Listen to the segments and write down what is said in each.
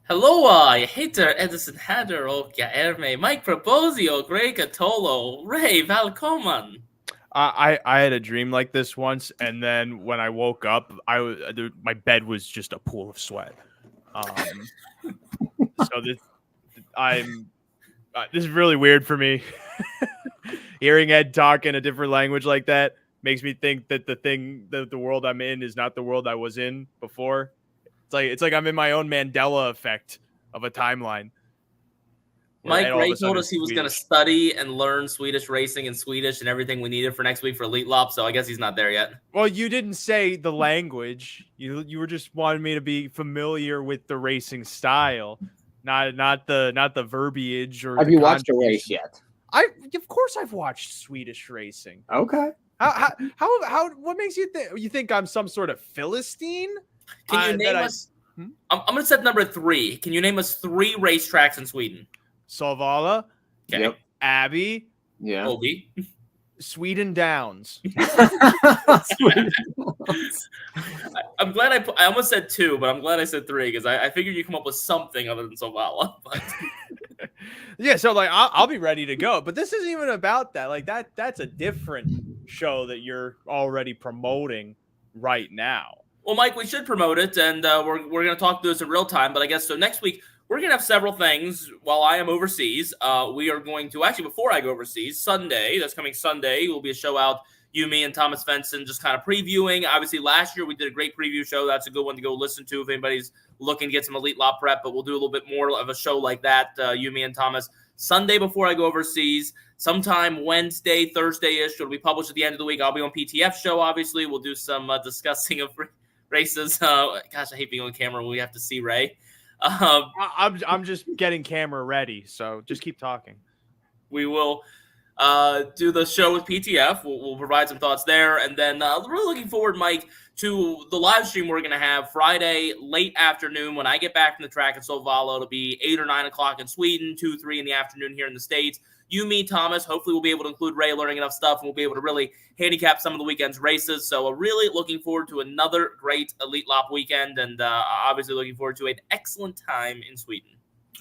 Hallå, jag heter Edison Hatter och jag är med Mike Proposio, Greg Catolo. Ray, välkommen! I had a dream like this once, and then when I woke up, my bed was just a pool of sweat. So this is really weird for me. Hearing Ed talk in a different language like that makes me think that the world I'm in is not the world I was in before. It's like I'm in my own Mandela effect of a timeline. Mike, Ray told us he was going to study and learn Swedish racing and Swedish and everything we needed for next week for Elite Lop, so I guess he's not there yet. Well, you didn't say the language. You were just wanting me to be familiar with the racing style, not the verbiage or. Have you watched a race yet? Of course I've watched Swedish racing. Okay. How what makes you think I'm some sort of Philistine? Can you name us? I'm going to set number 3. Can you name us 3 racetracks in Sweden? Solvalla, okay. Yep. Abbey, yeah, Obi. Sweden Downs. I'm glad I almost said 2, but I'm glad I said 3 because I figured you come up with something other than Solvalla. But yeah, so like I'll be ready to go, but this isn't even about that. Like that's a different show that you're already promoting right now. Well, Mike, we should promote it, and we're going to talk through this in real time. But I guess so next week. We're going to have several things while I am overseas. We are going to, actually, before I go overseas, that's coming Sunday, will be a show out, you, me, and Thomas Fenson just kind of previewing. Obviously, last year we did a great preview show. That's a good one to go listen to if anybody's looking to get some Elite Lot prep, but we'll do a little bit more of a show like that, you, me, and Thomas. Sunday before I go overseas, sometime Wednesday, Thursday-ish, it'll be published at the end of the week. I'll be on PTF show, obviously. We'll do some discussing of races. Gosh, I hate being on camera when we have to see Ray. I'm just getting camera ready, so just keep talking. We will do the show with PTF. We'll provide some thoughts there, and then really looking forward, Mike, to the live stream we're going to have Friday late afternoon when I get back from the track in Solvalla. It'll be 8 or 9 o'clock in Sweden, 2, 3 in the afternoon here in the States. You, me, Thomas, hopefully we'll be able to include Ray learning enough stuff, and we'll be able to really handicap some of the weekend's races. So really looking forward to another great Elite Lop weekend, and obviously looking forward to an excellent time in Sweden.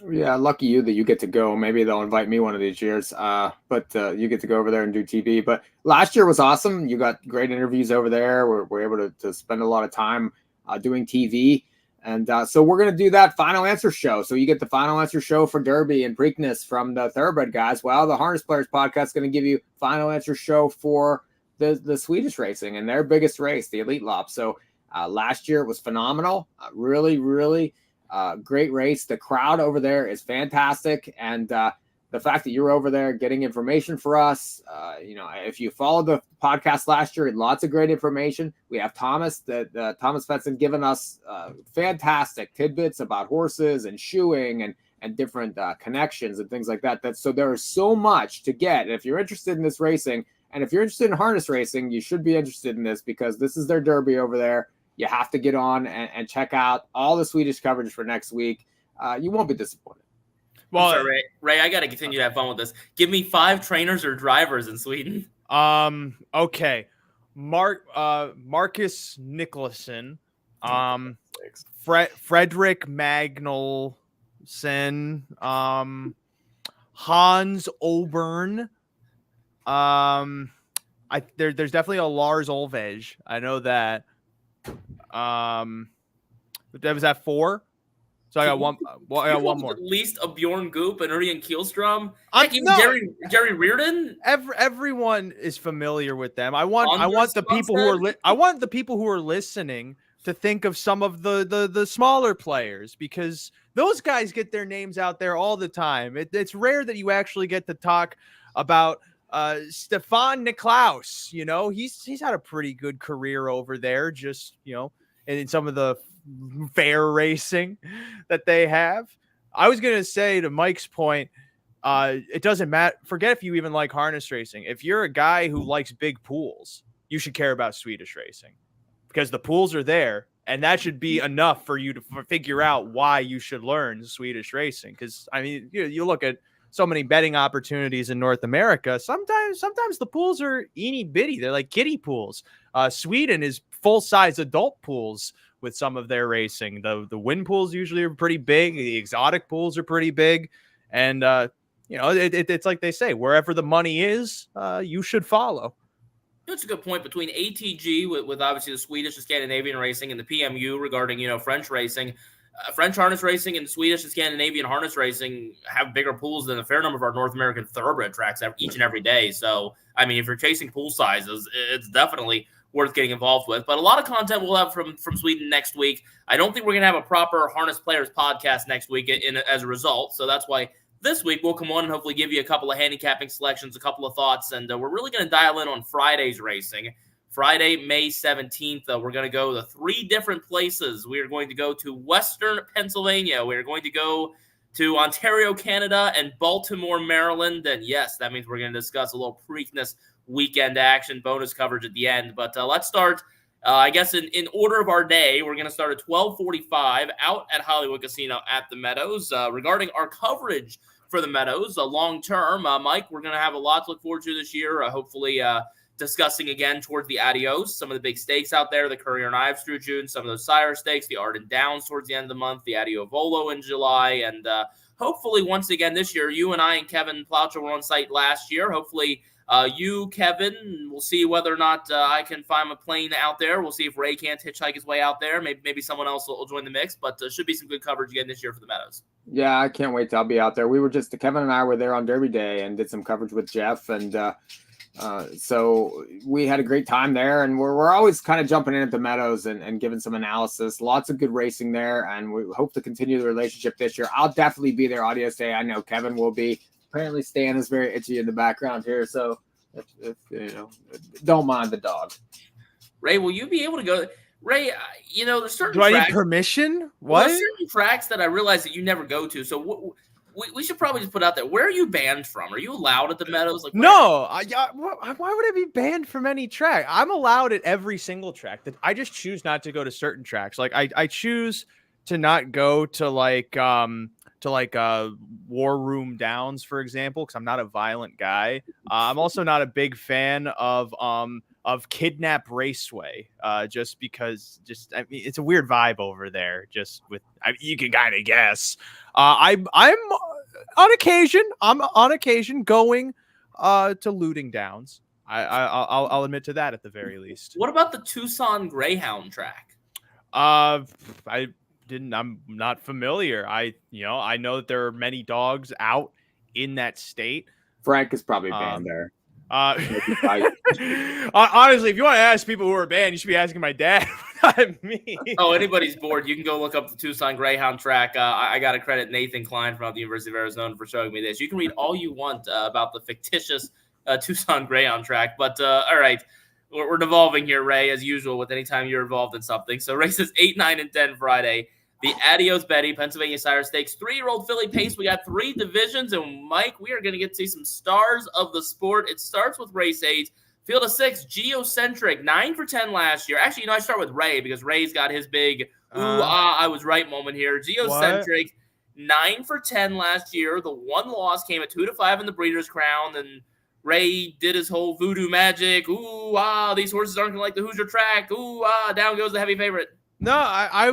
Yeah, lucky you that you get to go. Maybe they'll invite me one of these years, but you get to go over there and do TV. But last year was awesome. You got great interviews over there. We're able to spend a lot of time doing TV. And so we're going to do that final answer show. So you get the final answer show for Derby and Preakness from the Thoroughbred guys. Well, the Harness Players podcast is going to give you final answer show for the Swedish racing and their biggest race, the Elite Lop. So last year it was phenomenal. Really, really great race. The crowd over there is fantastic. And the fact that you're over there getting information for us, if you followed the podcast last year, lots of great information. We have Thomas Fenson giving us fantastic tidbits about horses and shoeing and different connections and things like that. So there is so much to get. And if you're interested in this racing, and if you're interested in harness racing, you should be interested in this because this is their Derby over there. You have to get on and check out all the Swedish coverage for next week. You won't be disappointed. Well, sorry, Ray, I got to continue to have fun with this. Give me 5 trainers or drivers in Sweden. Okay. Marcus Nicholson, Frederick Magnusson, Hans Ober'n. There's definitely a Lars Olvej. I know that. Was that 4? So I got one. Well, I got one more. At least a Bjorn Goop and Urian Kielstrom. Jerry Reardon. Everyone is familiar with them. I want the people who are listening to think of some of the smaller players because those guys get their names out there all the time. It's rare that you actually get to talk about Stefan Niklaus. He's had a pretty good career over there. Just in some of the fair racing that they have. I was going to say to Mike's point, it doesn't matter. Forget if you even like harness racing. If you're a guy who likes big pools, you should care about Swedish racing because the pools are there and that should be enough for you to figure out why you should learn Swedish racing. Because you look at so many betting opportunities in North America. Sometimes the pools are eeny bitty. They're like kiddie pools. Sweden is full size adult pools with some of their racing. The win pools usually are pretty big. The exotic pools are pretty big. And, it's like they say, wherever the money is, you should follow. That's a good point. Between ATG with obviously the Swedish and Scandinavian racing and the PMU regarding, French racing, French harness racing and Swedish and Scandinavian harness racing have bigger pools than a fair number of our North American thoroughbred tracks each and every day. So, I mean, if you're chasing pool sizes, it's definitely worth getting involved with. But a lot of content we'll have from Sweden next week. I don't think we're going to have a proper Harness Players podcast next week as a result. So that's why this week we'll come on and hopefully give you a couple of handicapping selections, a couple of thoughts, and we're really going to dial in on Friday's racing. Friday, May 17th, we're going to go to 3 different places. We are going to go to Western Pennsylvania. We are going to go to Ontario, Canada, and Baltimore, Maryland. And yes, that means we're going to discuss a little Preakness weekend action, bonus coverage at the end. But let's start, I guess, in order of our day. We're going to start at 12:45 out at Hollywood Casino at the Meadows. Regarding our coverage for the Meadows, long term, Mike, we're going to have a lot to look forward to this year. Hopefully, discussing again towards the Adios, some of the big stakes out there, the Courier and Ives through June, some of those Sire stakes, the Arden Downs towards the end of the month, the Adio Volo in July, and hopefully once again this year, you and I and Kevin Ploucher were on site last year. Hopefully you, Kevin, we'll see whether or not I can find a plane out there. We'll see if Ray can't hitchhike his way out there. Maybe someone else will join the mix, but should be some good coverage again this year for the Meadows. Yeah, I can't wait till I'll be out there. Kevin and I were there on Derby Day and did some coverage with Jeff, and so we had a great time there, and we're always kind of jumping in at the Meadows and giving some analysis. Lots of good racing there, and we hope to continue the relationship this year. I'll definitely be there Adios Day. I know Kevin will be. Apparently Stan is very itchy in the background here, so if don't mind the dog. Ray, will you be able to go? Ray, there's certain Do I need permission? What? There's certain tracks that I realize that you never go to, so we should probably just put out there. Where are you banned from? Are you allowed at the Meadows? Like, no. Why would I be banned from any track? I'm allowed at every single track. That I just choose not to go to certain tracks. Like I choose to not go to War Room Downs, for example, because I'm not a violent guy. I'm also not a big fan of Kidnap Raceway, just because it's a weird vibe over there. You can kind of guess. I'm on occasion going to Looting Downs. I'll admit to that at the very least. What about the Tucson Greyhound track? I'm not familiar. I know that there are many dogs out in that state. Frank is probably banned there. Honestly, if you want to ask people who are banned, you should be asking my dad, not me. Oh, anybody's bored. You can go look up the Tucson Greyhound track. I got to credit Nathan Klein from the University of Arizona for showing me this. You can read all you want about the fictitious Tucson Greyhound track. But all right, we're devolving here, Ray, as usual, with any time you're involved in something. So races 8, 9, and 10 Friday. The Adios Betty, Pennsylvania Sire Stakes, 3-year-old filly pace. We got 3 divisions, and Mike, we are going to get to see some stars of the sport. It starts with race 8, field of 6, Geocentric, 9 for 10 last year. Actually, I start with Ray because Ray's got his big I was right moment here. Geocentric, 9 for 10 last year. The one loss came at 2-5 in the Breeders' Crown, and Ray did his whole voodoo magic. These horses aren't going to like the Hoosier track. Down goes the heavy favorite. No, I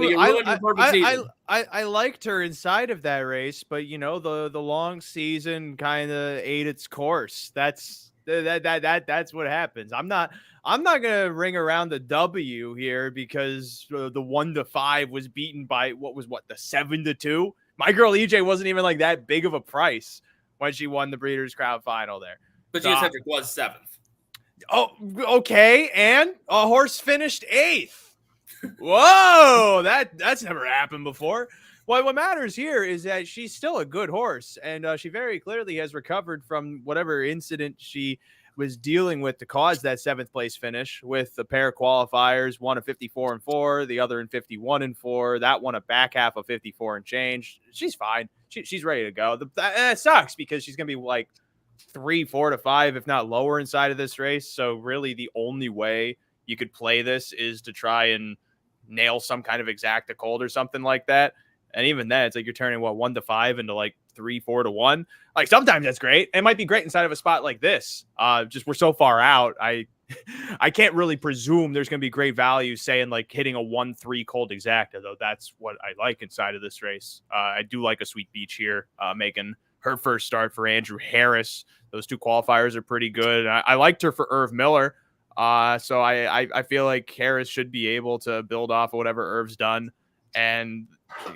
liked her inside of that race, but the long season kind of ate its course. That's what happens. I'm not gonna ring around the W here because the 1-5 was beaten by the 7-2. My girl EJ wasn't even like that big of a price when she won the Breeders' Crown final there. But Geocentric was 7th. Oh, okay, and a horse finished 8th. Whoa, that's never happened before. Well, what matters here is that she's still a good horse, and she very clearly has recovered from whatever incident she was dealing with to cause that 7th place finish with the pair of qualifiers, one of 54-4, the other in 51-4. That one a back half of 54 and change. She's fine. She's ready to go. That sucks because she's gonna be like 3, 4 to 5, if not lower inside of this race. So really, the only way you could play this is to try and nail some kind of exacta cold or something like that. And even then, it's like you're turning 1-5 into like 3, 4 to 1. Like sometimes that's great. It might be great inside of a spot like this. Just we're so far out. I I can't really presume there's going to be great value saying like hitting a 1-3 cold exacta, though. That's what I like inside of this race. I do like a Sweet Beach here, making her first start for Andrew Harris. Those 2 qualifiers are pretty good. I liked her for Irv Miller. So I feel like Harris should be able to build off of whatever Irv's done. And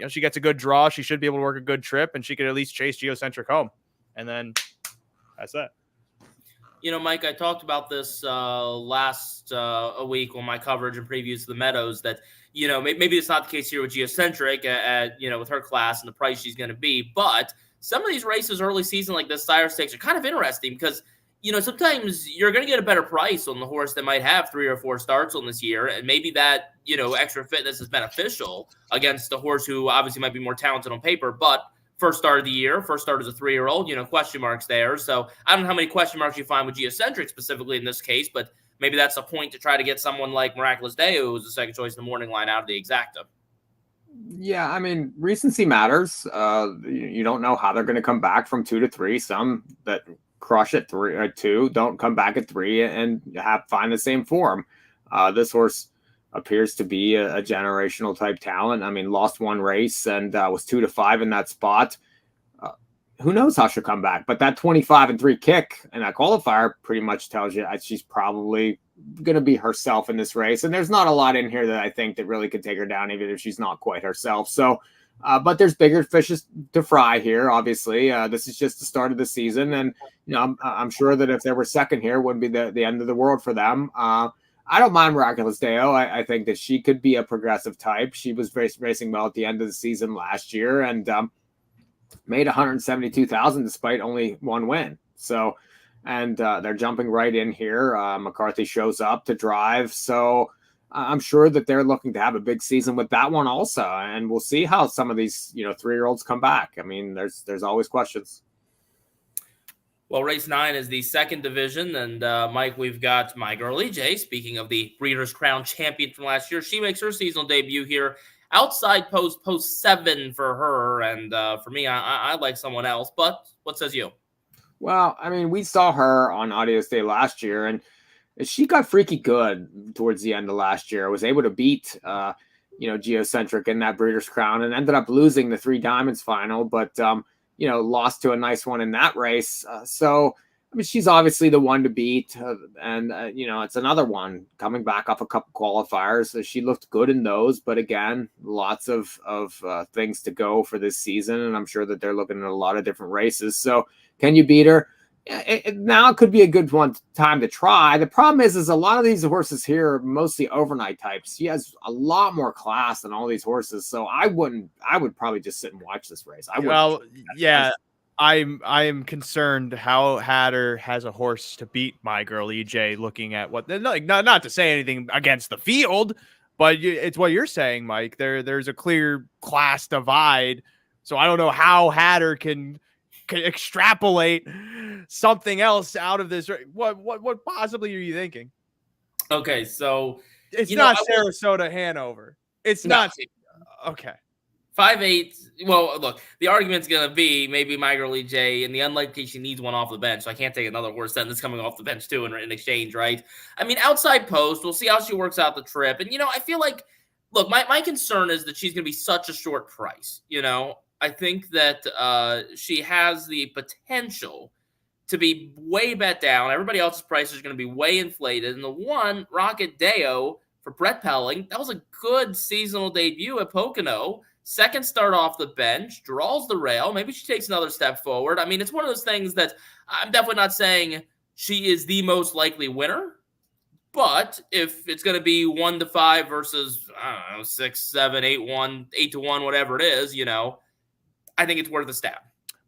she gets a good draw. She should be able to work a good trip, and she could at least chase Geocentric home. And then that's that. Mike, I talked about this last a week on my coverage and previews of the Meadows that, maybe it's not the case here with Geocentric with her class and the price she's going to be. But some of these races early season like this, Sire Stakes, are kind of interesting because, sometimes you're going to get a better price on the horse that might have 3 or 4 starts on this year. And maybe that, extra fitness is beneficial against a horse who obviously might be more talented on paper, but first start of the year, first start as a 3-year-old, question marks there. So I don't know how many question marks you find with Geocentric specifically in this case, but maybe that's a point to try to get someone like Miraculous Day, who was the second choice in the morning line, out of the exacta. Yeah, I mean, recency matters. You don't know how they're going to come back from 2 to 3. Some that crush at 3 or 2 don't come back at 3 and find the same form. This horse appears to be a generational type talent. I mean, lost 1 race and was 2 to 5 in that spot. Who knows how she'll come back? But that 25-3 kick and that qualifier pretty much tells you she's probably going to be herself in this race. And there's not a lot in here that I think that really could take her down, even if she's not quite herself. So, but there's bigger fishes to fry here. Obviously, this is just the start of the season, and I'm sure that if they were second here, it wouldn't be the end of the world for them. I don't mind Miraculous Deo. I think that she could be a progressive type. She was racing well at the end of the season last year and made 172,000 despite only 1 win. So, and they're jumping right in here. McCarthy shows up to drive. So I'm sure that they're looking to have a big season with that one also. And we'll see how some of these, 3-year-olds come back. I mean, there's always questions. Well, race 9 is the second division, and Mike, we've got my girl EJ. Speaking of the Breeders' Crown champion from last year, she makes her seasonal debut here. Outside post 7 for her, and for me, I like someone else. But what says you? Well, I mean, we saw her on Audios Day last year, and she got freaky good towards the end of last year. Was able to beat, Geocentric in that Breeders' Crown, and ended up losing the 3 Diamonds final, but lost to a nice one in that race. So, I mean, she's obviously the one to beat. And it's another one coming back off a couple qualifiers. She looked good in those. But again, lots of things to go for this season. And I'm sure that they're looking at a lot of different races. So can you beat her? Now could be a good time to try. The problem is a lot of these horses here are mostly overnight types. She has a lot more class than all these horses. So I would probably just sit and watch this race. I'm concerned how Hatter has a horse to beat my girl EJ. Looking at what, not to say anything against the field, but it's what you're saying, Mike. There's a clear class divide. So I don't know how Hatter can extrapolate something else out of this. What possibly are you thinking? Okay, so it's not Sarasota Hanover. It's not. Okay. 5'8". Well, look, the argument's going to be maybe my girl EJ, and the unlikely she needs one off the bench. So I can't take another horse then that's coming off the bench too in exchange, right? I mean, outside post, we'll see how she works out the trip. And, I feel like, look, my concern is that she's going to be such a short price. I think that she has the potential to be way bet down. Everybody else's prices are going to be way inflated. And the one, Rocket Deo, for Brett Pelling, that was a good seasonal debut at Pocono. Second start off the bench, draws the rail. Maybe she takes another step forward. I mean, it's one of those things that I'm definitely not saying she is the most likely winner. But if it's going to be 1 to 5 versus, I don't know, 6, 7, 8, 1, 8 to 1, whatever it is, I think it's worth a stab.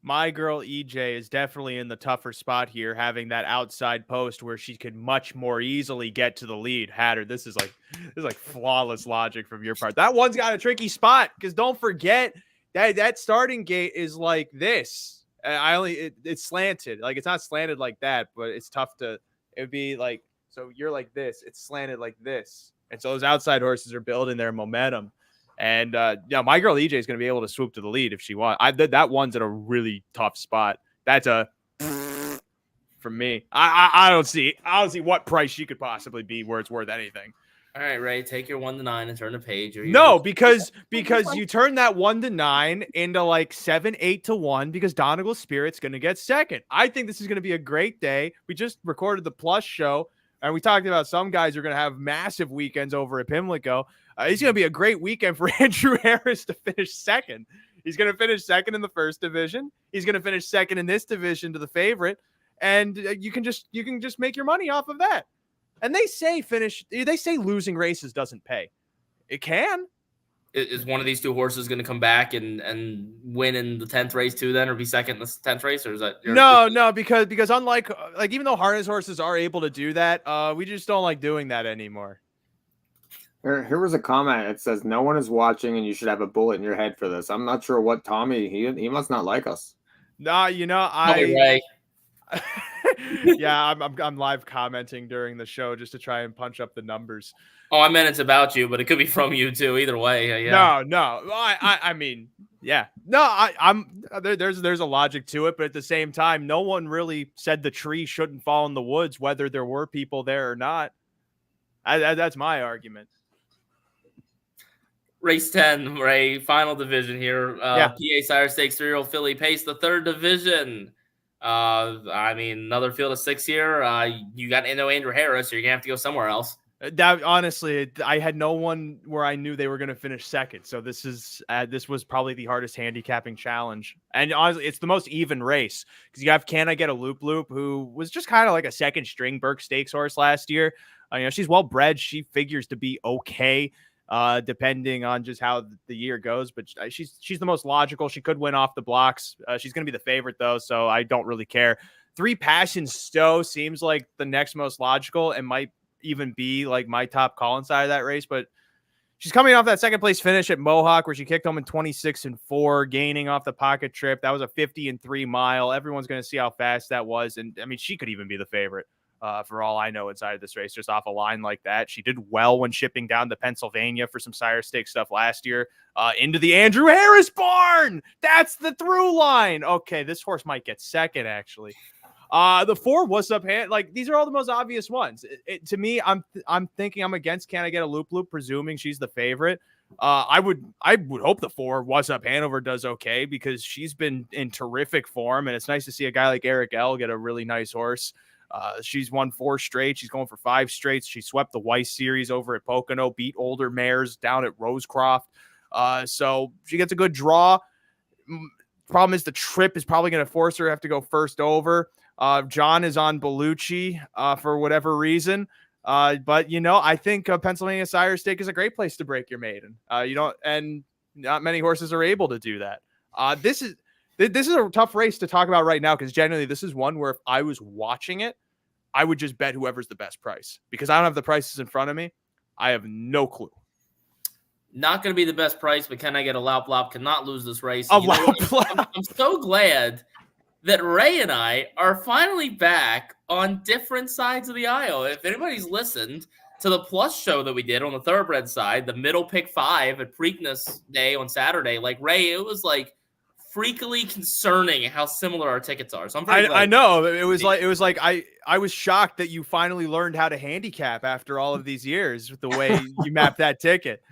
My girl EJ is definitely in the tougher spot here, having that outside post where she could much more easily get to the lead. Hatter, this is like flawless logic from your part. That one's got a tricky spot because don't forget that starting gate is like this. It's slanted. Like, it's not slanted like that, but it's tough to. It would be like, so you're like this. It's slanted like this, and so those outside horses are building their momentum. And my girl EJ is going to be able to swoop to the lead if she wants. That one's in a really tough spot. That's a from me. I don't see what price she could possibly be where it's worth anything. All right, Ray, take your 1 to 9 and turn the page. No, because you turn that 1 to 9 into like 7, 8 to 1 because Donegal Spirit's going to get second. I think this is going to be a great day. We just recorded the Plus show, and we talked about some guys are going to have massive weekends over at Pimlico. It's going to be a great weekend for Andrew Harris to finish second. He's going to finish second in the first division. He's going to finish second in this division to the favorite, and you can just make your money off of that. And they say losing races doesn't pay. It can. Is one of these two horses going to come back and win in the 10th race too then, or be second in the 10th race? Or is that no, because unlike even though harness horses are able to do that, we just don't like doing that anymore. Here was a comment. It says, no one is watching and you should have a bullet in your head for this. I'm not sure what Tommy, he must not like us. Nah, Ray. Yeah, I'm live commenting during the show just to try and punch up the numbers. Oh, I meant it's about you, but it could be from you too. Either way, yeah. No. I mean, yeah. No, I'm there's a logic to it, but at the same time, no one really said the tree shouldn't fall in the woods, whether there were people there or not. That's my argument. Race 10, Ray, final division here. PA Sire Stakes 3-year-old filly pace, the third division. I mean, another field of 6 here. You got Andrew Harris, so you're gonna have to go somewhere else. That honestly, I had no one where I knew they were going to finish second. So this was probably the hardest handicapping challenge, and honestly, it's the most even race because you have Can I Get a Loop Loop, who was just kind of like a second string Burke Stakes horse last year. She's well bred. She figures to be okay, depending on just how the year goes. But she's the most logical. She could win off the blocks. She's going to be the favorite though, so I don't really care. 3 Passion Stowe seems like the next most logical and might even be like my top call inside of that race, but she's coming off that second place finish at Mohawk where she kicked home in 26-4, gaining off the pocket trip. That was a 50-3 mile. Everyone's going to see how fast that was. And I mean, she could even be the favorite for all I know inside of this race, just off a line like that. She did well when shipping down to Pennsylvania for some Sire Stakes stuff last year into the Andrew Harris barn. That's the through line. Okay. This horse might get second actually. The 4 What's Up Hand, like these are all the most obvious ones. To me, I'm thinking I'm against Can I Get a Loop Loop, presuming she's the favorite. I would hope the 4 What's Up Hanover does okay because she's been in terrific form, and it's nice to see a guy like Eric L get a really nice horse. She's won 4 straight. She's going for 5 straights. She swept the Weiss Series over at Pocono, beat older mares down at Rosecroft. So she gets a good draw. Problem is the trip is probably going to force her to have to go first over. John is on Bellucci for whatever reason. But, I think Pennsylvania Sire Stake is a great place to break your maiden. And not many horses are able to do that. This is a tough race to talk about right now because generally this is one where if I was watching it, I would just bet whoever's the best price because I don't have the prices in front of me. I have no clue. Not going to be the best price, but Can I Get a Lop Lop cannot lose this race. I'm so glad that Ray and I are finally back on different sides of the aisle. If anybody's listened to the Plus show that we did on the thoroughbred side, the middle pick 5 at Preakness Day on Saturday, like Ray, it was like freakily concerning how similar our tickets are. So I'm very glad. I know it was like I was shocked that you finally learned how to handicap after all of these years with the way you mapped that ticket.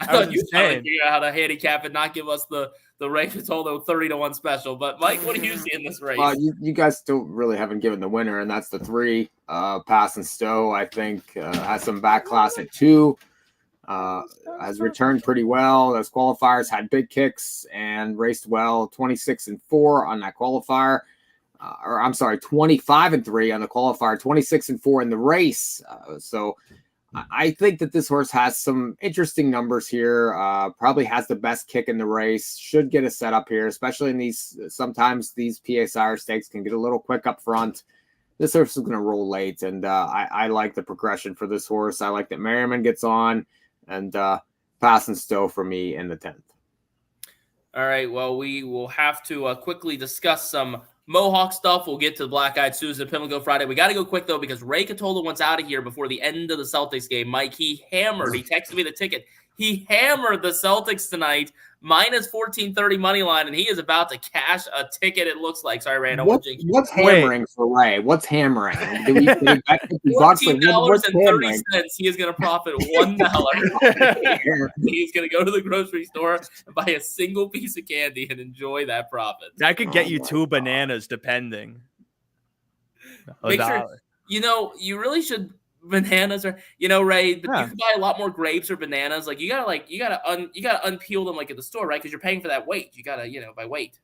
I thought you were trying to figure out how to handicap and not give us the Ravens although 30-1 special. But Mike, what do you see in this race? You guys still really haven't given the winner, and that's the 3 Pass and Stowe. I think has some back class at 2. Has returned pretty well. Those qualifiers had big kicks and raced well. 26-4 on that qualifier. 25-3 on the qualifier. 26-4 in the race. So I think that this horse has some interesting numbers here. Probably has the best kick in the race. Should get a setup here, especially in these. Sometimes these PA Sire Stakes can get a little quick up front. This horse is going to roll late, and I like the progression for this horse. I like that Merriman gets on, and Pass and Stowe for me in the 10th. All right, well, we will have to quickly discuss some Mohawk stuff. We'll get to the Black Eyed Susan Pimlico Friday. We got to go quick, though, because Ray Catola wants out of here before the end of the Celtics game. Mike, he texted me the ticket. He hammered the Celtics tonight, minus 1430 money line, and he is about to cash a ticket, it looks like. Sorry, Ray, I don't want to jinx you. What's hammering for Ray? What's hammering? Do we bet $50? What's hammering? $14.30. He is going to profit $1. He's going to go to the grocery store and buy a single piece of candy and enjoy that profit. That could get you 2 bananas, depending. Make sure, you really should. Bananas are, Ray, but you can buy a lot more grapes or bananas. Like you gotta unpeel them like at the store, right? Because you're paying for that weight. You gotta, by weight.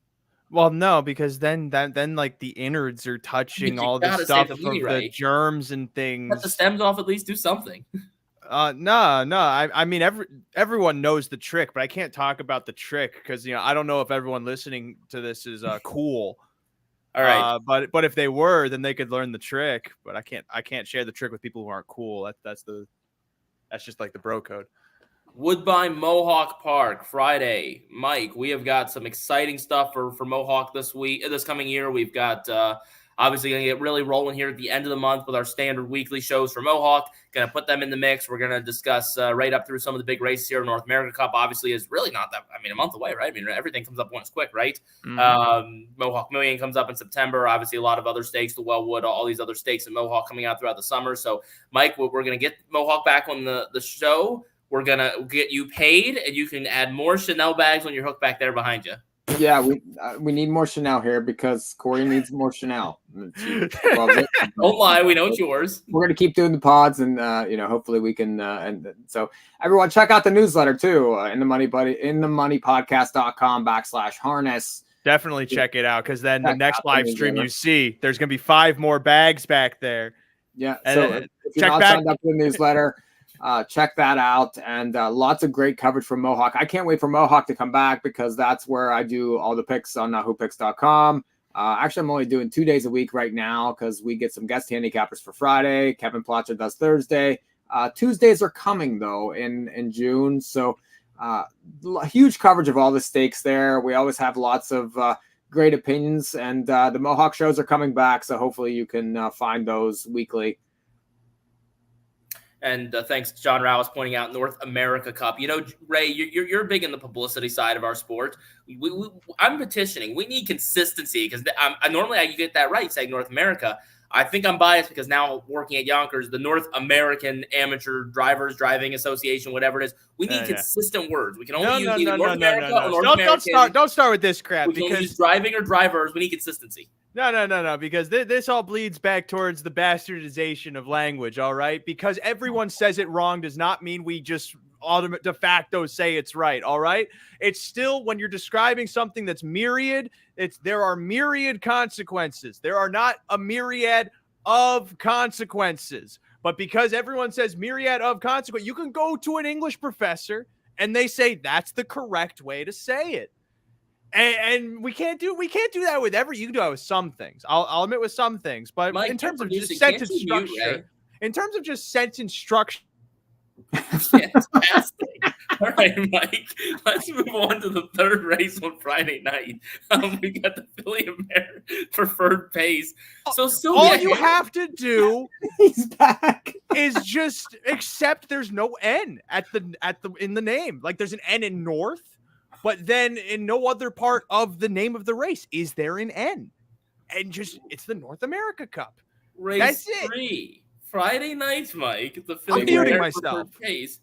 Well, no, because then like the innards are touching all the stuff from the germs and things. Cut the stems off, at least do something. No. I mean, everyone knows the trick, but I can't talk about the trick because I don't know if everyone listening to this is cool. All right, but if they were, then they could learn the trick. But I can't share the trick with people who aren't cool. That's just like the bro code. Woodbine Mohawk Park Friday, Mike. We have got some exciting stuff for Mohawk this coming year. We've got obviously going to get really rolling here at the end of the month with our standard weekly shows for Mohawk. Going to put them in the mix. We're going to discuss right up through some of the big races here. North America Cup obviously is really not that, a month away, right? Everything comes up once quick, right? Mm-hmm. Mohawk Million comes up in September. Obviously, a lot of other stakes, the Wellwood, all these other stakes in Mohawk coming out throughout the summer. So, Mike, we're going to get Mohawk back on the show. We're going to get you paid, and you can add more Chanel bags when you're hooked back there behind you. Yeah, we need more Chanel here because Corey needs more Chanel. Don't lie, we know it's yours. We're gonna keep doing the pods, and hopefully we can. And so everyone, check out the newsletter too. In the moneypodcast.com/harness. Definitely check it out because then the next live stream you see, there's gonna be 5 more bags back there. Yeah, so if you're not signed up for the newsletter. Check that out, and lots of great coverage from Mohawk. I can't wait for Mohawk to come back because that's where I do all the picks on whopicks.com. Actually, I'm only doing 2 days a week right now because we get some guest handicappers for Friday. Kevin Plotcher does Thursday. Tuesdays are coming, though, in June. So huge coverage of all the stakes there. We always have lots of great opinions, and the Mohawk shows are coming back, so hopefully you can find those weekly. And thanks, John Rao was pointing out North America Cup. Ray, you're big in the publicity side of our sport. I'm petitioning. We need consistency because normally I get that right saying North America. I think I'm biased because now working at Yonkers, the North American Amateur Drivers Driving Association, whatever it is, we need consistent words. We can only use either North America or North American. Don't start with this crap. We can only use driving or drivers. We need consistency. No, because this all bleeds back towards the bastardization of language, all right? Because everyone says it wrong does not mean we just de facto say it's right, all right? It's still, when you're describing something that's myriad, there are myriad consequences. There are not a myriad of consequences. But because everyone says myriad of consequences, you can go to an English professor and they say that's the correct way to say it. And we can't do that with you can do that with some things. I'll admit with some things, but Mike, in terms of just sentence structure, fantastic. All right, Mike, let's move on to the third race on Friday night. We got the Philly Preferred Pace. So all you have to do he's back is just accept there's no N in the name. Like there's an N in North. But then in no other part of the name of the race is there an N. And it's the North America Cup. Race 3. Friday night, Mike. The I'm muting myself. Pace.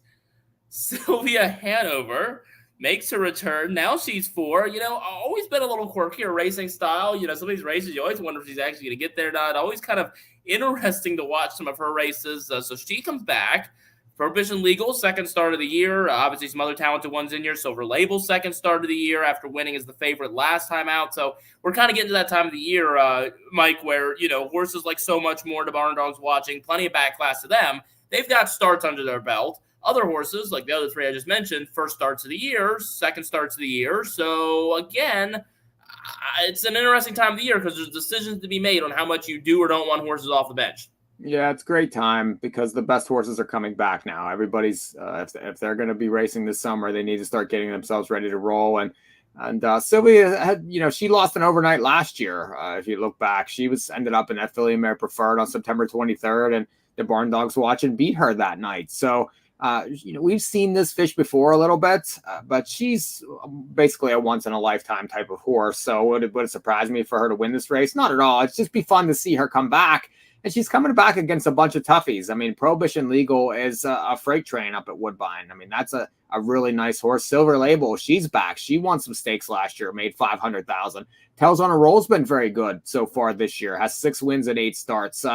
Sylvia Hanover makes a return. Now she's 4. Always been a little quirky, her racing style. Some of these races, you always wonder if she's actually going to get there or not. Always kind of interesting to watch some of her races. So she comes back. Prohibition Legal, second start of the year. Obviously, some other talented ones in here. Silver Label, second start of the year after winning as the favorite last time out. So we're kind of getting to that time of the year, Mike, where, horses like so much more to Barn Dogs watching, plenty of back class to them. They've got starts under their belt. Other horses, like the other 3 I just mentioned, first starts of the year, second starts of the year. So, again, it's an interesting time of the year because there's decisions to be made on how much you do or don't want horses off the bench. Yeah, it's a great time because the best horses are coming back now. Everybody's if they're going to be racing this summer, they need to start getting themselves ready to roll. And Sylvia had, she lost an overnight last year. If you look back, she ended up in that Philly Mare Preferred on September 23rd, and the Barn Dogs watch and beat her that night. So We've seen this fish before a little bit, but she's basically a once in a lifetime type of horse. So would it surprise me for her to win this race? Not at all. It's just be fun to see her come back. And she's coming back against a bunch of toughies. I mean, Prohibition Legal is a freight train up at Woodbine. I mean, that's a really nice horse. Silver Label, she's back. She won some stakes last year, made 500,000. Tells on a Roll's been very good so far this year. Has 6 wins at 8 starts.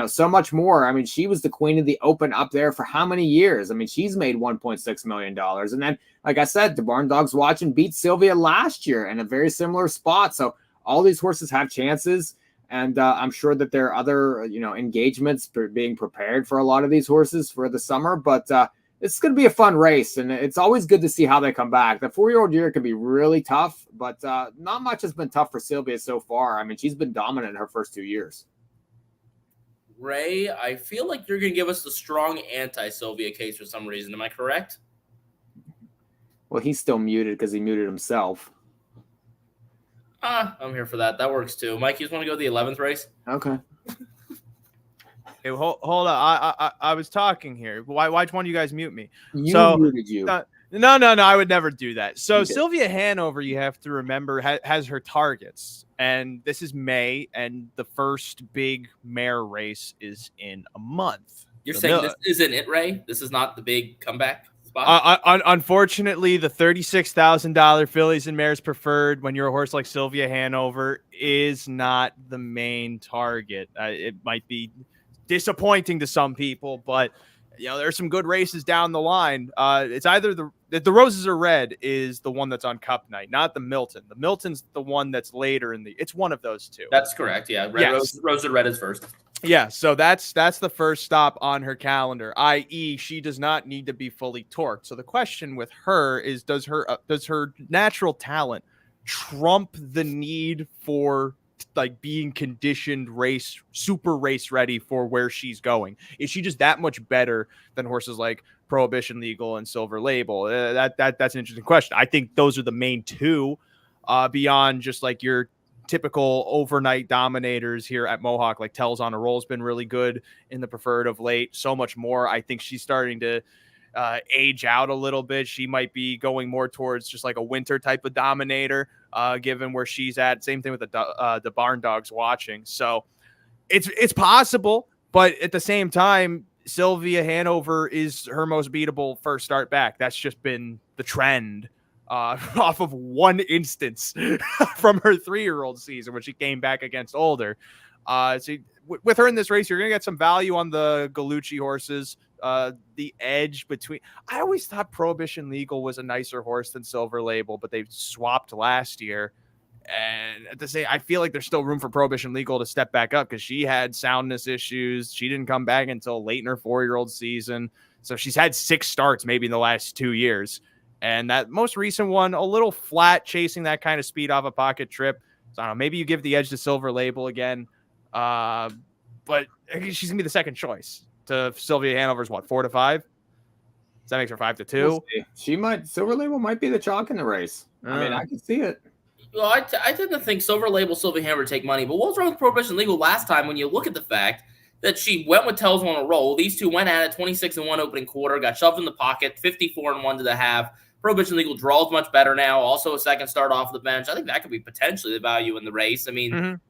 So much more. I mean, she was the queen of the Open up there for how many years? I mean, she's made $1.6 million. And then, like I said, the Barn Dogs Watch and beat Sylvia last year in a very similar spot. So all these horses have chances. And I'm sure that there are other, engagements being prepared for a lot of these horses for the summer. But it's going to be a fun race. And it's always good to see how they come back. The 4-year-old year can be really tough, but not much has been tough for Sylvia so far. I mean, she's been dominant in her first 2 years. Ray, I feel like you're going to give us the strong anti-Sylvia case for some reason. Am I correct? Well, he's still muted because he muted himself. I'm here for that. That works too. Mike, you just want to go to the 11th race? Okay. Hey, hold on. I was talking here. Why one of you guys mute me? Muted you. No. I would never do that. So okay. Sylvia Hanover, you have to remember, has her targets. And this is May, and the first big mare race is in a month. You're saying this isn't it, Ray? This is not the big comeback spot? Unfortunately, the $36,000 fillies and mares preferred when you're a horse like Sylvia Hanover is not the main target. It might be disappointing to some people, but there's some good races down the line. It's either the Roses Are Red is the one that's on Cup night, not the Milton. The Milton's the one that's later it's one of those two. That's correct. Yeah. Roses Are Red is first. Yeah. So that's the first stop on her calendar, i.e. she does not need to be fully torqued. So the question with her is, does her natural talent trump the need for like being conditioned super race ready for where she's going? Is she just that much better than horses like Prohibition Legal and Silver Label? That's an interesting question. I think those are the main two, beyond just like your typical overnight dominators here at Mohawk. Like Tells on a Roll's been really good in the preferred of late. So much more. I think she's starting to age out a little bit. She might be going more towards just like a winter type of dominator, given where she's at. Same thing with the Barn Dogs Watching. So it's possible, but at the same time, Sylvia Hanover is her most beatable first start back. That's just been the trend off of one instance from her 3-year-old season when she came back against older. So with her in this race, you're going to get some value on the Gallucci horses. The edge between, I always thought Prohibition Legal was a nicer horse than Silver Label, but they swapped last year. And at the same, I feel like there's still room for Prohibition Legal to step back up because she had soundness issues. She didn't come back until late in her 4-year-old season. So she's had 6 starts maybe in the last 2 years. And that most recent one, a little flat, chasing that kind of speed off a pocket trip. So I don't know, maybe you give the edge to Silver Label again. But she's going to be the second choice to Sylvia Hanover's 4-5. So that makes her 5-2. Silver Label might be the chalk in the race. I mean, I can see it. Well, I tend to think Silver Label, Sylvia Hanover take money. But what was wrong with Prohibition Legal last time when you look at the fact that she went with Tells on a Roll? These two went at it 26-1 opening quarter, got shoved in the pocket, 54-1 to the half. Prohibition Legal draws much better now. Also a second start off the bench. I think that could be potentially the value in the race. I mean,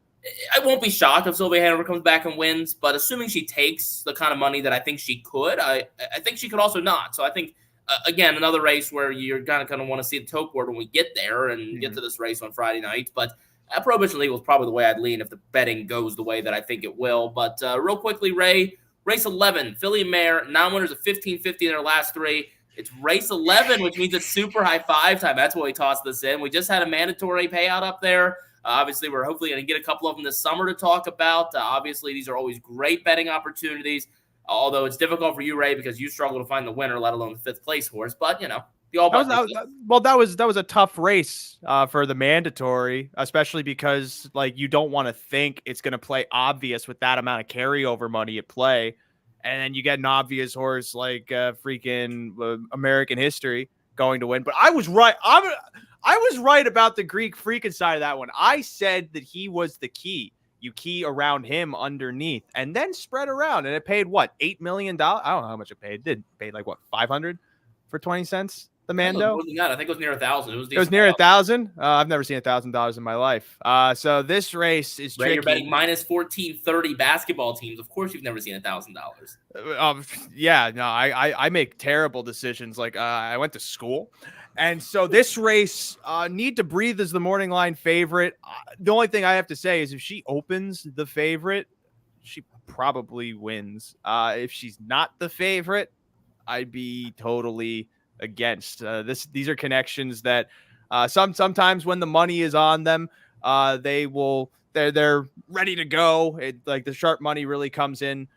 I won't be shocked if Sylvia Hanover comes back and wins, but assuming she takes the kind of money that I think she could, I think she could also not. So I think, again, another race where you're kind of want to see the toe board when we get there and get to this race on Friday night. But Prohibition Legal is probably the way I'd lean if the betting goes the way that I think it will. But real quickly, Ray, race 11, Filly and Mare, non-winners of 15-50 in their last 3. It's race 11, which means it's super high 5 time. That's why we tossed this in. We just had a mandatory payout up there. Obviously, we're hopefully going to get a couple of them this summer to talk about. Obviously, these are always great betting opportunities, although it's difficult for you, Ray, because you struggle to find the winner, let alone the 5th place horse. But, the all that was a tough race for the mandatory, especially because you don't want to think it's going to play obvious with that amount of carryover money at play. And then you get an obvious horse like freaking American History going to win. But I was right. I was right about the Greek Freakin' side of that one. I said that he was the key. You key around him underneath and then spread around. And it paid what, $8 million? I don't know how much it paid. It did pay like what, 500 for 20 cents? The Mando? More than that. I think it was near 1,000. It was near 1,000. I've never seen $1,000 in my life. So this race is tricky. You're betting minus 1430 basketball teams. Of course, you've never seen $1,000. Yeah, no, I make terrible decisions. Like I went to school, and so this race, Need to Breathe is the morning line favorite. The only thing I have to say is if she opens the favorite, she probably wins. If she's not the favorite, I'd be totally against these are connections that sometimes when the money is on them, they're ready to go. Like the sharp money really comes in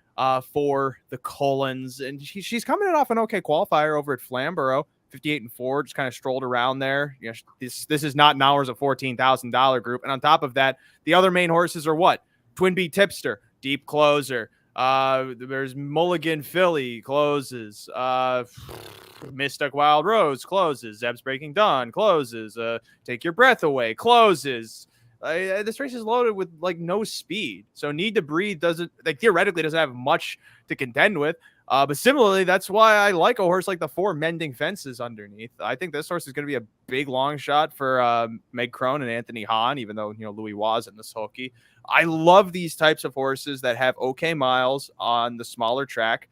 for the Cullens, and she's coming off an okay qualifier over at Flamborough, 58-4, just kind of strolled around there. You know, this is not Nauer's a $14,000 group, and on top of that, the other main horses are what? Twin B Tipster, deep closer. There's Mulligan Philly closes. Mystic Wild Rose closes. Zeb's Breaking Dawn closes. Take Your Breath Away closes. This race is loaded with like no speed, so Need to Breathe theoretically doesn't have much to contend with. But similarly, that's why I like a horse like the 4 Mending Fences underneath. I think this horse is going to be a big long shot for Meg Crone and Anthony Hahn, even though Louis was in this hooky. I love these types of horses that have okay miles on the smaller track.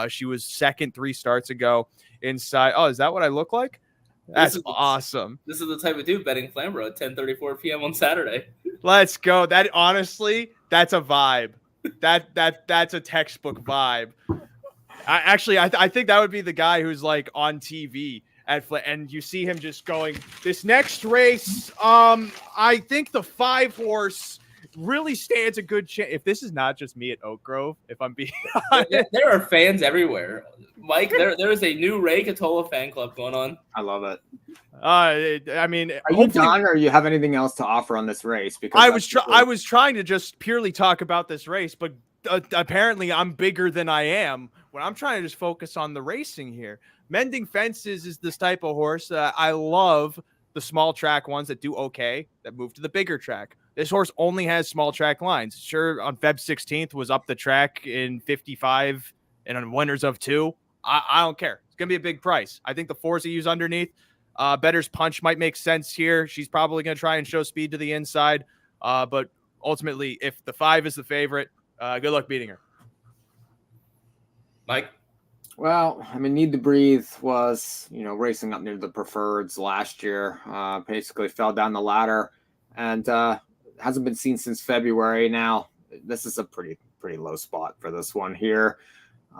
She was second 3 starts ago inside. Oh, is that what I look like? That's awesome. This is the type of dude betting Flamborough at 10:34 p.m. on Saturday. Let's go. That honestly, that's a vibe. That's a textbook vibe. I think that would be the guy who's like on TV and you see him just going, this next race, I think the 5 horse really stands a good chance. If this is not just me at Oak Grove, if I'm being honest. There are fans everywhere. Mike, there is a new Ray Catola fan club going on. I love it. I mean, are you done, or you have anything else to offer on this race? Because I was trying to just purely talk about this race, but apparently I'm bigger than I am when I'm trying to just focus on the racing here. Mending Fences is this type of horse that I love. The small track ones that do okay, that move to the bigger track. This horse only has small track lines. Sure, on Feb 16th was up the track in 55 and on winners of 2. I don't care. It's going to be a big price. I think the 4s they use underneath, Better's Punch might make sense here. She's probably going to try and show speed to the inside. But ultimately, if the 5 is the favorite, good luck beating her. Mike? Well, I mean, Need to Breathe was, racing up near the preferreds last year. Basically fell down the ladder and hasn't been seen since February. Now, this is a pretty low spot for this one here.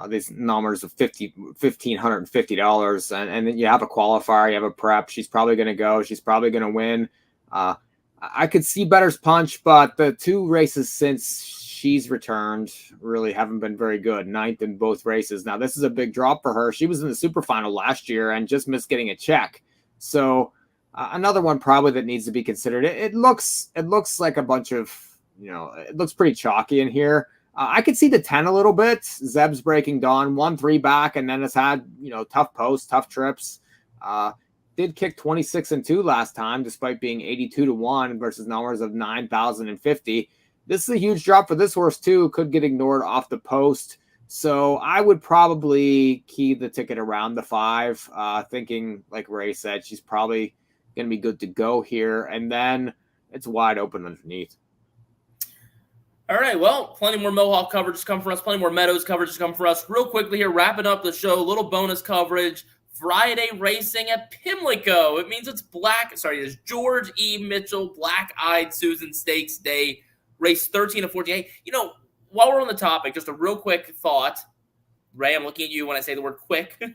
These numbers of $1,550, and then you have a qualifier, you have a prep. She's probably going to go. She's probably going to win. I could see Better's Punch, but the 2 races since she's returned really haven't been very good. 9th in both races. Now, this is a big drop for her. She was in the super final last year and just missed getting a check. So another one probably that needs to be considered. It looks like a bunch of, it looks pretty chalky in here. I could see the 10 a little bit. Zeb's Breaking Dawn, 1-3 back, and then it's had, tough posts, tough trips. Did kick 26-2 last time, despite being 82-1 versus numbers of 9,050. This is a huge drop for this horse too. Could get ignored off the post. So I would probably key the ticket around the 5, thinking, like Ray said, she's probably going to be good to go here. And then it's wide open underneath. All right, well, plenty more Mohawk coverage to come for us. Plenty more Meadows coverage to come for us. Real quickly here, wrapping up the show, a little bonus coverage. Friday racing at Pimlico. It means it's it's George E. Mitchell, Black-Eyed Susan Stakes Day, race 13 of 48. While we're on the topic, just a real quick thought. Ray, I'm looking at you when I say the word quick. So,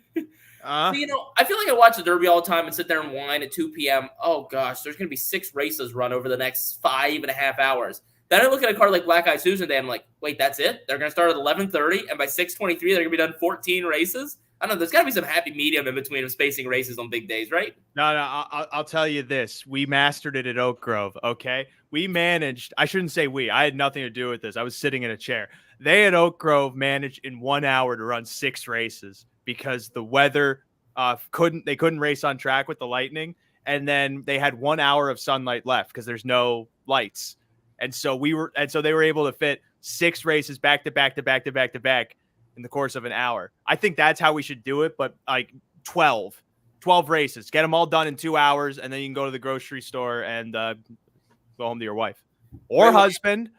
I feel like I watch the Derby all the time and sit there and whine at 2 p.m. Oh, gosh, there's going to be 6 races run over the next 5.5 hours. Then I look at a card like Black-Eyed Susan Day, and I'm like, wait, that's it? They're going to start at 11:30, and by 6:23, they're going to be done 14 races? I don't know. There's got to be some happy medium in between of spacing races on big days, right? No, I'll tell you this. We mastered it at Oak Grove, okay? We managed. I shouldn't say we. I had nothing to do with this. I was sitting in a chair. They at Oak Grove managed in 1 hour to run 6 races because the weather couldn't race on track with the lightning. And then they had 1 hour of sunlight left because there's no lights. And so they were able to fit 6 races back to back in the course of an hour. I think that's how we should do it, but like 12 races, get them all done in 2 hours, and then you can go to the grocery store and go home to your wife or husband.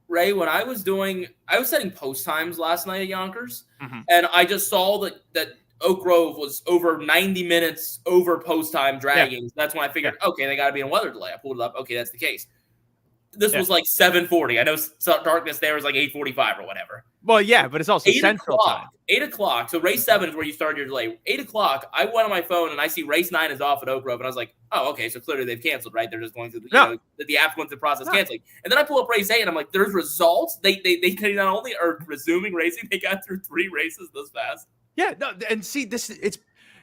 Ray, when I was setting post times last night at Yonkers, and I just saw that Oak Grove was over 90 minutes over post time dragging. So that's when I figured, okay, they got to be in a weather delay. I pulled it up. Okay, that's the case. This was like 7:40. I know darkness there was like 8:45 or whatever. Well, yeah, but it's also Central Time. 8 o'clock. So race 7 is where you started your delay. 8 o'clock, I went on my phone and I see race 9 is off at Oak Grove. And I was like, oh, okay, so clearly they've canceled, right? They're just going through the app went through the process canceling. And then I pull up race 8 and I'm like, there's results. They not only are resuming racing, they got through 3 races this fast. Yeah, no, and see,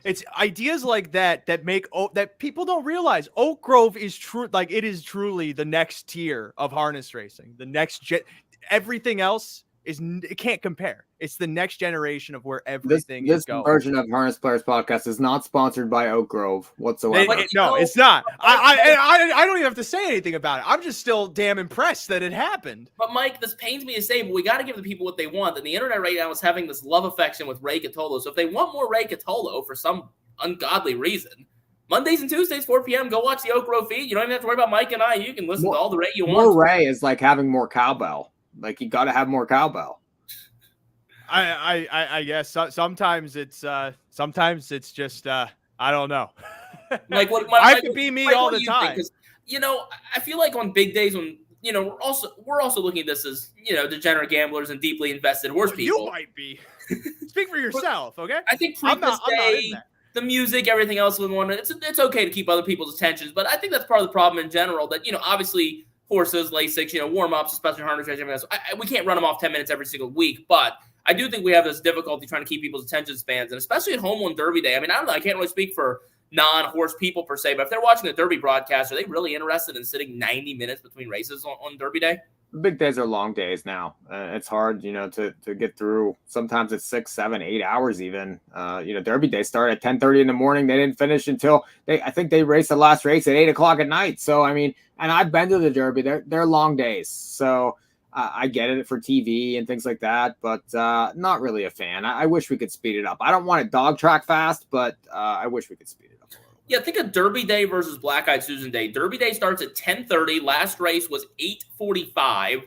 it's ideas like that make that people don't realize. Oak Grove is true, like it is truly the next tier of harness racing. The next everything else it can't compare. It's the next generation of where everything is going. This version of Harness Players Podcast is not sponsored by Oak Grove whatsoever. It's not. I don't even have to say anything about it. I'm just still damn impressed that it happened. But Mike, this pains me to say, but we got to give the people what they want. And the internet right now is having this love affection with Ray Catolo. So if they want more Ray Catolo for some ungodly reason, Mondays and Tuesdays, 4 p.m., go watch the Oak Grove feed. You don't even have to worry about Mike and I. You can listen to all the Ray you want. More Ray is like having more cowbell. Like you got to have more cowbell. I guess sometimes it's just I don't know. Like I could be me all the time. Because I feel like on big days when we're also looking at this as degenerate gamblers and deeply invested horse people. You might be. Speak for yourself, okay? I think Preakness Day, the music, everything else with one. It's okay to keep other people's attentions, but I think that's part of the problem in general. That obviously. Horses, Lasix, warm-ups, especially harness racing. We can't run them off 10 minutes every single week, but I do think we have this difficulty trying to keep people's attention spans, and especially at home on Derby Day. I mean, I don't know. I can't really speak for non-horse people per se, but if they're watching the Derby broadcast, are they really interested in sitting 90 minutes between races on Derby Day? The big days are long days now. It's hard, to get through. Sometimes it's 6, 7, 8 hours even. Derby Day started at 10:30 in the morning. They didn't finish until I think they raced the last race at 8 o'clock at night. So, I mean, and I've been to the Derby. They're long days. So I get it for TV and things like that, but not really a fan. I wish we could speed it up. I don't want it dog track fast, but I wish we could speed it up a little. Yeah, think of Derby Day versus Black Eyed Susan Day. Derby Day starts at 10:30. Last race was 8:45,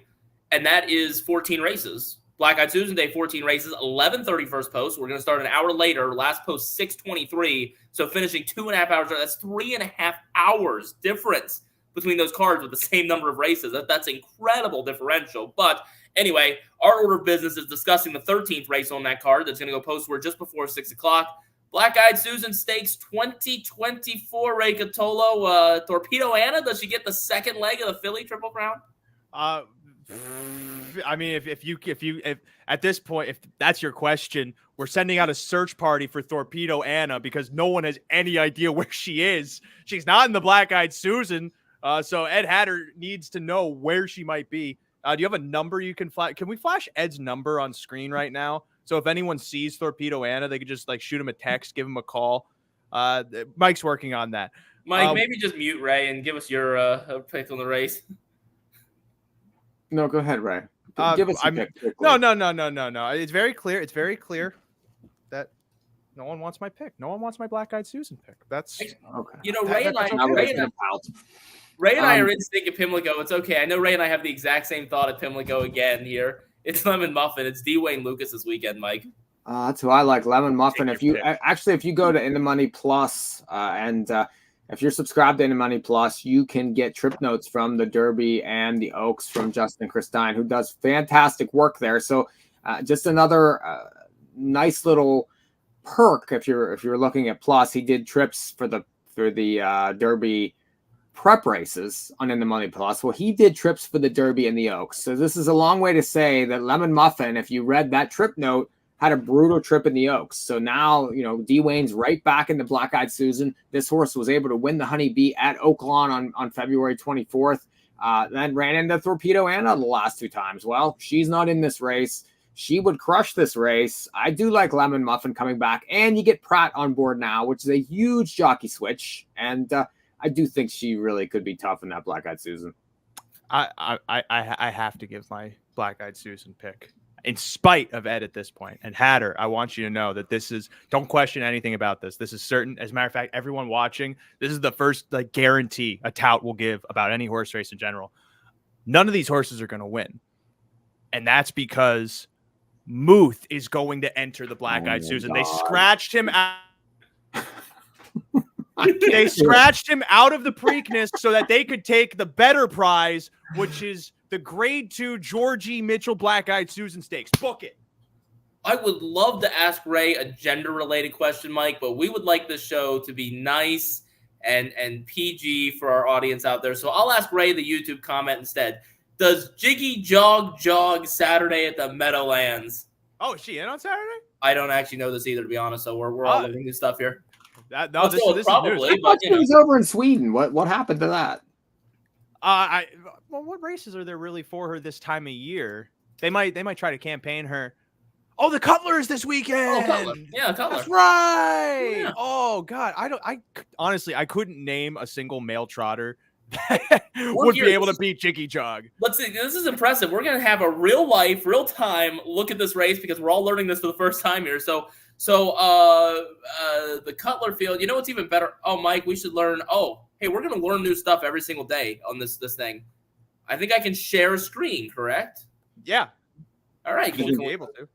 and that is 14 races. Black Eyed Susan Day, 14 races, 11:30 first post. We're going to start an hour later. Last post, 6:23. So finishing 2.5 hours. That's 3.5 hours difference between those cards with the same number of races. That's incredible differential. But anyway, our order of business is discussing the 13th race on that card that's going to go postward just before 6 o'clock. Black Eyed Susan Stakes 2024. Ray Catolo, Torpedo Anna. Does she get the second leg of the Philly Triple Crown? I mean, if at this point, if that's your question, we're sending out a search party for Torpedo Anna because no one has any idea where she is. She's not in the Black Eyed Susan. So Ed Hatter needs to know where she might be. Do you have a number you can flash? Can we flash Ed's number on screen right now? So if anyone sees Torpedo Anna, they could just shoot him a text, give him a call. Mike's working on that. Mike, maybe just mute Ray and give us your pick on the race. No, go ahead, Ray. Give us a pick quickly. No. It's very clear. It's very clear that no one wants my pick. No one wants my Black Eyed Susan pick. That's okay. Ray and I are in sync at Pimlico. It's okay. I know Ray and I have the exact same thought at Pimlico again here. It's Lemon Muffin. It's D. Wayne Lucas this weekend, Mike. That's who I like, Lemon Muffin. If you go to In the Money Plus and if you're subscribed to In the Money Plus, you can get trip notes from the Derby and the Oaks from Justin Christine, who does fantastic work there. So just another nice little perk if you're looking at Plus. He did trips for the Derby prep races on In the Money Plus. Well, he did trips for the Derby and the Oaks. So this is a long way to say that Lemon Muffin, if you read that trip note, had a brutal trip in the Oaks. So now, D. Wayne's right back in the Black Eyed Susan. This horse was able to win the Honey Bee at Oaklawn on February 24th. Then ran into Torpedo Anna the last 2 times. Well, she's not in this race. She would crush this race. I do like Lemon Muffin coming back. And you get Pratt on board now, which is a huge jockey switch. And I do think she really could be tough in that Black Eyed Susan. I have to give my Black-Eyed Susan pick in spite of Ed at this point. And Hatter, I want you to know that don't question anything about this. This is certain. As a matter of fact, everyone watching, this is the first guarantee a tout will give about any horse race in general. None of these horses are going to win. And that's because Muth is going to enter the Black-Eyed Susan. God. They scratched him out. They scratched him out of the Preakness so that they could take the better prize, which is the Grade 2 Georgie Mitchell Black-Eyed Susan Stakes. Book it. I would love to ask Ray a gender-related question, Mike, but we would like this show to be nice and PG for our audience out there. So I'll ask Ray the YouTube comment instead. Does Jiggy jog Saturday at the Meadowlands? Oh, is she in on Saturday? I don't actually know this either, to be honest. So we're all learning new stuff here. This is probably. But he was over in Sweden. What happened to that? What races are there really for her this time of year? They might try to campaign her. Oh, the Cutler is this weekend. Oh, Cutler. Yeah, Cutler. That's right. Yeah. Oh God, honestly I couldn't name a single male trotter that would be able to beat Jiggy Jog. Let's see. This is impressive. We're gonna have a real time look at this race because we're all learning this for the first time here. So the Cutler field. You know what's even better? Oh, Mike, we should learn. Oh, hey, we're gonna learn new stuff every single day on this thing. I think I can share a screen. Correct? Yeah. All right. Cool. Be able to.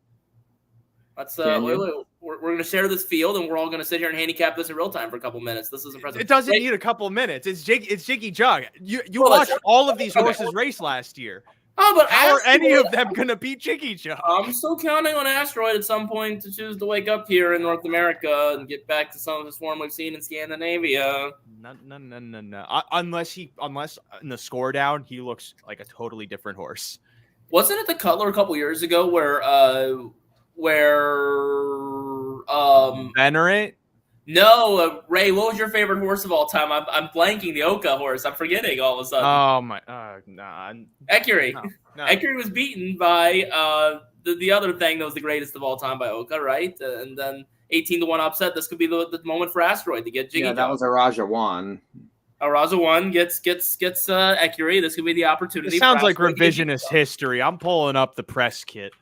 Let's we're going to share this field, and we're all going to sit here and handicap this in real time for a couple minutes. This is impressive. It doesn't need a couple minutes. It's Jiggy Jog. You watched all of these horses race last year. Oh, but how are any of them going to beat Jiggy Jog? I'm still counting on Asteroid at some point to choose to wake up here in North America and get back to some of his form we've seen in Scandinavia. No. Unless in the score down, he looks like a totally different horse. Wasn't it the Cutler a couple years ago where Venerate? No, Ray, what was your favorite horse of all time? I'm blanking the Oka horse. I'm forgetting all of a sudden. Oh my nah. Ecurie. No. Ecurie was beaten by the other thing that was the greatest of all time by Oka, right? And then 18-1 upset. This could be the moment for Asteroid to get Jiggy. Yeah, that was a Raja 1. Raja 1 gets Ecurie. This could be the opportunity. It sounds like revisionist history. I'm pulling up the press kit.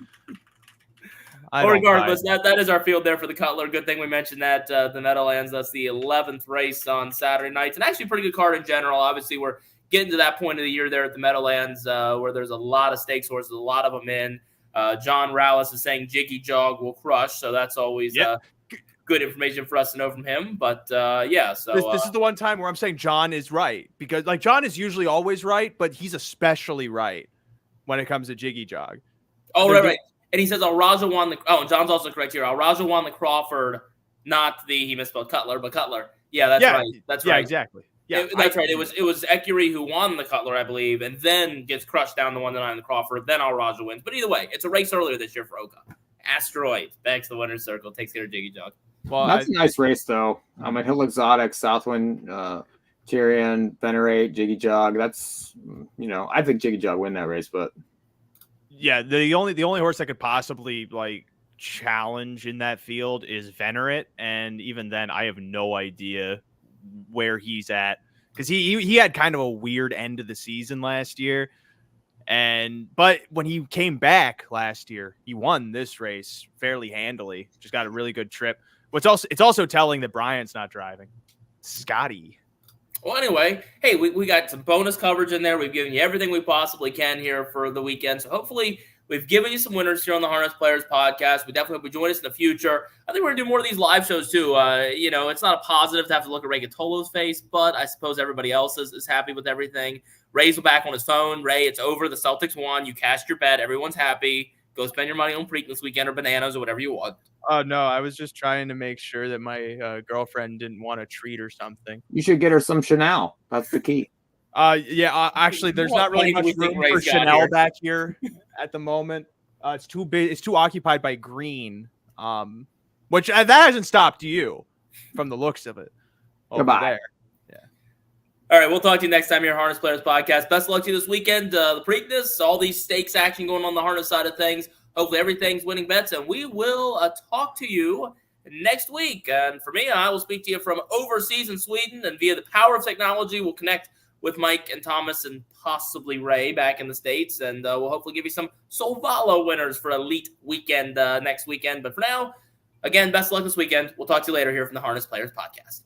Regardless, that is our field there for the Cutler. Good thing we mentioned that the Meadowlands. That's the 11th race on Saturday nights, and actually a pretty good card in general. Obviously, we're getting to that point of the year there at the Meadowlands where there's a lot of stakes horses, a lot of them in. John Rallis is saying Jiggy Jog will crush, so that's always good information for us to know from him. But so this is the one time where I'm saying John is right, because John is usually always right, but he's especially right when it comes to Jiggy Jog. Oh, right. And he says Raja won the. Oh, and John's also correct here. Raja won the Crawford, not he misspelled Cutler, but Cutler. Yeah, that's right. That's right. Yeah, exactly. Yeah, that's right. It was Ecurie who won the Cutler, I believe, and then gets crushed down to 1-9 in the Crawford. Then Raja wins. But either way, it's a race earlier this year for Oka. Asteroid back to the winner's circle, takes care of Jiggy Jog. Well, that's a nice race though. I mean, Hill Exotic, Southwind, Tyrion, Venerate, Jiggy Jog. That's I think Jiggy Jog win that race, but. Yeah, the only horse that could possibly challenge in that field is Venerate, and even then, I have no idea where he's at, because he had kind of a weird end of the season last year, but when he came back last year, he won this race fairly handily. Just got a really good trip. It's also telling that Bryant's not driving. Scotty. Well, anyway, hey, we got some bonus coverage in there. We've given you everything we possibly can here for the weekend. So hopefully we've given you some winners here on the Harness Players podcast. We definitely hope you join us in the future. I think we're going to do more of these live shows too. It's not a positive to have to look at Ray Gatolo's face, but I suppose everybody else is happy with everything. Ray's back on his phone. Ray, it's over. The Celtics won. You cashed your bet. Everyone's happy. Go spend your money on Preakness weekend or bananas or whatever you want. Oh, no, I was just trying to make sure that my girlfriend didn't want a treat or something. You should get her some Chanel. That's the key. Actually, there's not really much room for Chanel back here at the moment. It's too big. It's too occupied by green, which that hasn't stopped you from the looks of it. Goodbye. There. All right, we'll talk to you next time here, Harness Players Podcast. Best of luck to you this weekend. The Preakness, all these stakes action going on the harness side of things. Hopefully everything's winning bets, and we will talk to you next week. And for me, I will speak to you from overseas in Sweden, and via the power of technology, we'll connect with Mike and Thomas and possibly Ray back in the States. And we'll hopefully give you some Solvalo winners for Elite Weekend next weekend. But for now, again, best of luck this weekend. We'll talk to you later here from the Harness Players Podcast.